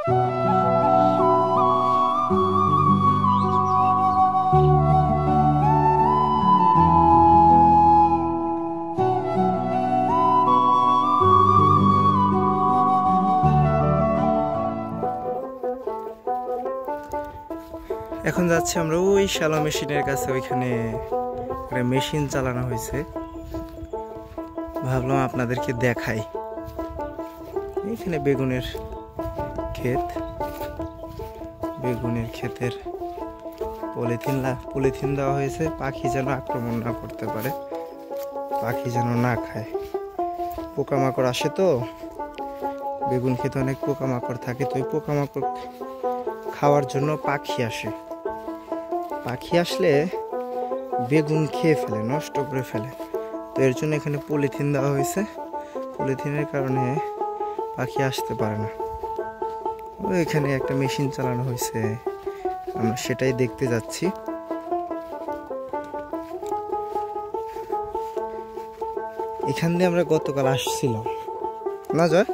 এখন যাচ্ছি আমরা ওই শ্যালো মেশিনের কাছে, ওইখানে একটা মেশিন চালানো হয়েছে, ভাবলাম আপনাদেরকে দেখাই। এখানে বেগুনের ক্ষেত, বেগুনের ক্ষেতের পলিথিন দেওয়া হয়েছে পাখি যেন আক্রমণ না করতে পারে, পাখি যেন না খায়। পোকামাকড় আসে তো, বেগুন খেতে অনেক পোকামাকড় থাকে, তো ওই পোকামাকড় খাওয়ার জন্য পাখি আসে। পাখি আসলে বেগুন খেয়ে ফেলে, নষ্ট করে ফেলে। তো এর জন্য এখানে পলিথিন দেওয়া হয়েছে, পলিথিনের কারণে পাখি আসতে পারে না। এখানে একটা মেশিন চালানো হয়েছে, আমরা সেটাই দেখতে যাচ্ছি। এখান দিয়ে আমরা গতকাল আসছিলাম না জয়?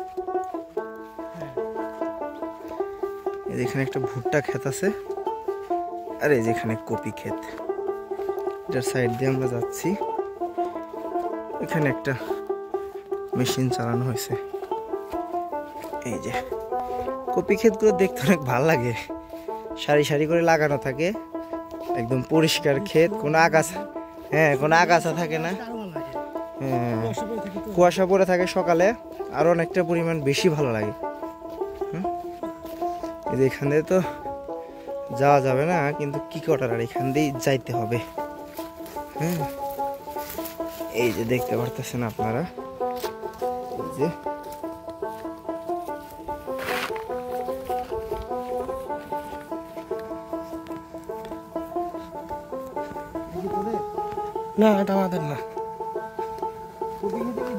এখানে একটা ভুট্টা ক্ষেত আছে, আর এই যেখানে কপি ক্ষেত, এটার সাইড দিয়ে আমরা যাচ্ছি। এখানে একটা মেশিন চালানো হয়েছে। এই যে কপি ক্ষেতগুলো দেখতে অনেক ভালো লাগে, সারি সারি করে লাগানো থাকে, একদম পরিষ্কার ক্ষেত, কোনো আগাছা, হ্যাঁ কোনো আগাছা থাকে না, হ্যাঁ কুয়াশা পড়ে থাকে সকালে, আর অনেকটা পরিমাণ বেশি ভালো লাগে। এই যে এখান দিয়ে তো যাওয়া যাবে না, কিন্তু কি করার, আর এখান দিয়েই যাইতে হবে। হ্যাঁ এই যে দেখতে পারতেছেন আপনারা, এই যে না এটা আমাদের না।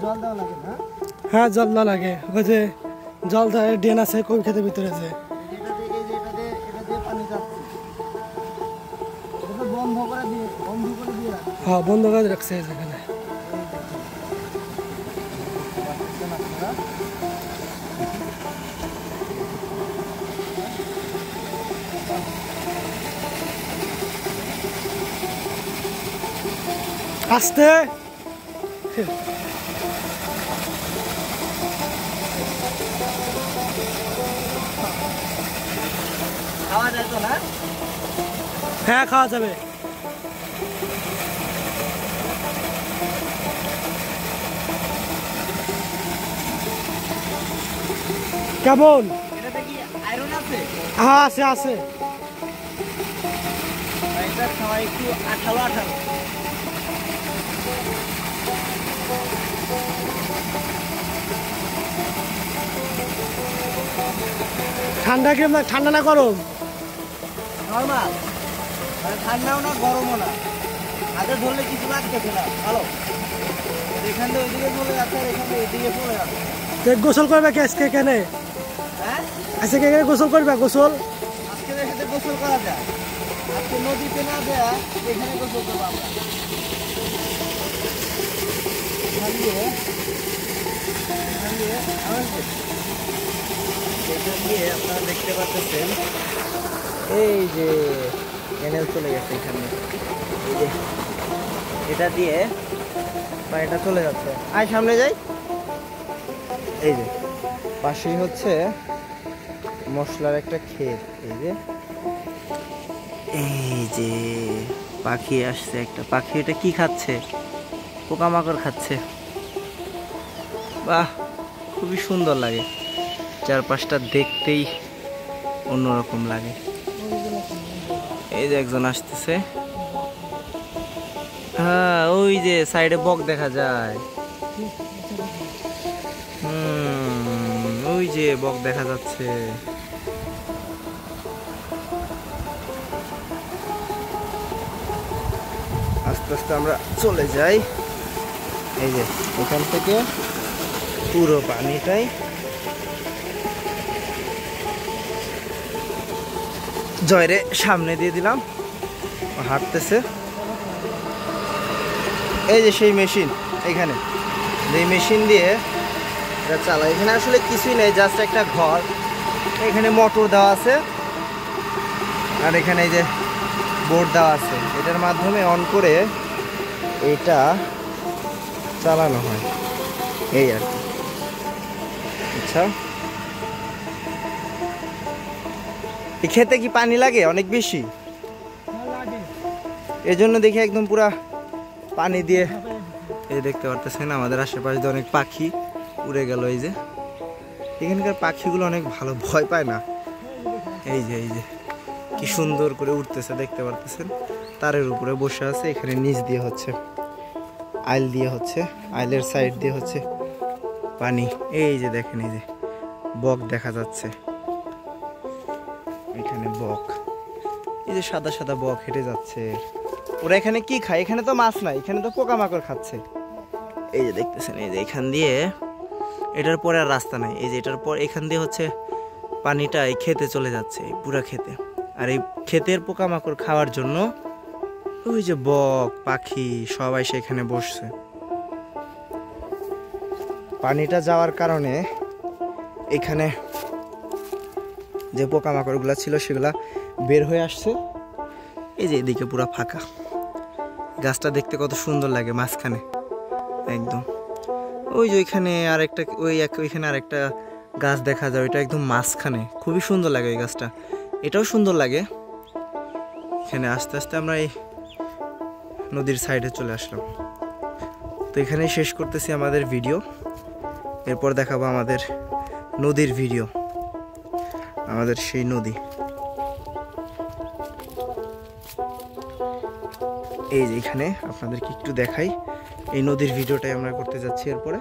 জল দেওয়া লাগে না? হ্যাঁ জল দেওয়া লাগে, ওই যে জল দেওয়া ড্রেন আছে কবি খেতের ভিতরে যে হ্যাঁ বন্ধ করে রাখছে এখানে। আস্তে খাওয়া যায় তো না? হ্যাঁ খাওয়া যাবে। কেমন? এটাতে কি আয়রন আছে? হ্যাঁ আছে আছে। এটা খাওয়া একটু আঠালো আঠালো। ঠান্ডা কেমন? ঠান্ডা না গরম? নরমাল, মানে ঠান্ডাও না গরমও না, হাতে ধরলে কিছু লাগতেছে না, ভালো। এখান থেকে ওইদিকে চলে যাচ্ছে, আর এখান থেকে এদিকে চলে যাচ্ছে। গোসল করবে কি আজকে? কেন হ্যাঁ আজকে কে গোসল করবে? গোসল আজকে এখানে গোসল করা যায়, আজকে নদীতে না দেয়া এখানে গোসল করবো আমরা। এখান দিয়ে আপনারা দেখতে পাচ্ছেন, এই যে ক্যানেল চলে গেছে এখানে, এই যে এটা দিয়ে পানিটা চলে যাচ্ছে। আয় সামনে যাই, এই যে পাশেই হচ্ছে মশলার একটা ক্ষেত। এই যে পাখি আসছে, একটা পাখি, এটা কি খাচ্ছে? পোকামাকড় খাচ্ছে। বাহ, খুবই সুন্দর লাগে, চারপাশটা দেখতেই অন্যরকম লাগে। এই যে একজন আসতেছে, হ্যাঁ ওই যে সাইডে বক দেখা যায়, ওই যে বক দেখা যাচ্ছে। আস্তে আস্তে আমরা চলে যাই। এই যে এখান থেকে পুরো পানিটাই জয়রে সামনে দিয়ে দিলাম, হাঁটতেছে। এই যে সেই মেশিন, এখানে এই মেশিন দিয়ে এটা চালায়। এখানে আসলে কিছুই নেই, জাস্ট একটা ঘর, এখানে মোটর দেওয়া আছে, আর এখানে এই যে বোর্ড দেওয়া আছে, এটার মাধ্যমে অন করে এটা চালানো হয়, এই আর কি। আচ্ছা, এই খেতে কি পানি লাগে অনেক বেশি? এই জন্য দেখি একদম পুরা পানি দিয়ে, এই দেখতে পারতেছেন আমাদের আশেপাশে দিয়ে অনেক পাখি উড়ে গেল। এই যে এখানকার পাখিগুলো অনেক ভালো, ভয় পায় না। এই যে কি সুন্দর করে উঠতেছে দেখতে পারতেছেন, তারের উপরে বসে আছে। এখানে নিচ দিয়ে হচ্ছে আইল দিয়ে হচ্ছে, আইলের সাইড দিয়ে হচ্ছে পানি। এই যে দেখেন, এই যে বক দেখা যাচ্ছে, এখানে বক, এই যে সাদা সাদা বক হেঁটে যাচ্ছে। ওরা এখানে কি খায়? এখানে তো মাছ নাই, এখানে তো পোকামাকড় খাচ্ছে। এই যে দেখতেছেন, এই যে এখান দিয়ে, এটার পরে আর রাস্তা নাই, এই যে এটার পর এখান দিয়ে হচ্ছে পানিটা এই খেতে চলে যাচ্ছে, এই পুরা খেতে। আর এই ক্ষেতের পোকামাকড় খাওয়ার জন্য ওই যে বক পাখি সবাই সেখানে বসছে। পানিটা যাওয়ার কারণে এখানে যে পোকামাকড়গুলো ছিল সেগুলা বের হয়ে আসছে। এই যে এদিকে পুরা ফাঁকা, গাছটা দেখতে কত সুন্দর লাগে মাঝখানে একদম। ওই যে ওইখানে আরেকটা, ওইখানে আরেকটা গাছ দেখা যায়, ওইটা একদম মাঝখানে, খুবই সুন্দর লাগে ওই গাছটা। এটাও সুন্দর লাগে। এখানে আস্তে আস্তে আমরা এই নদীর সাইডে চলে আসলাম। তো এখানেই শেষ করতেছি আমাদের ভিডিও, এরপর দেখাবো আমাদের নদীর ভিডিও, আমাদের সেই নদী। এই যে এখানে আপনাদেরকে একটু দেখাই, এই নদীর ভিডিওটাই আমরা করতে যাচ্ছি। এরপরে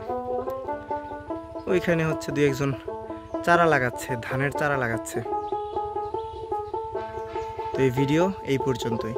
ওইখানে হচ্ছে 2-1 জন চারা লাগাচ্ছে, ধানের চারা লাগাচ্ছে। তো এই ভিডিও এই পর্যন্তই।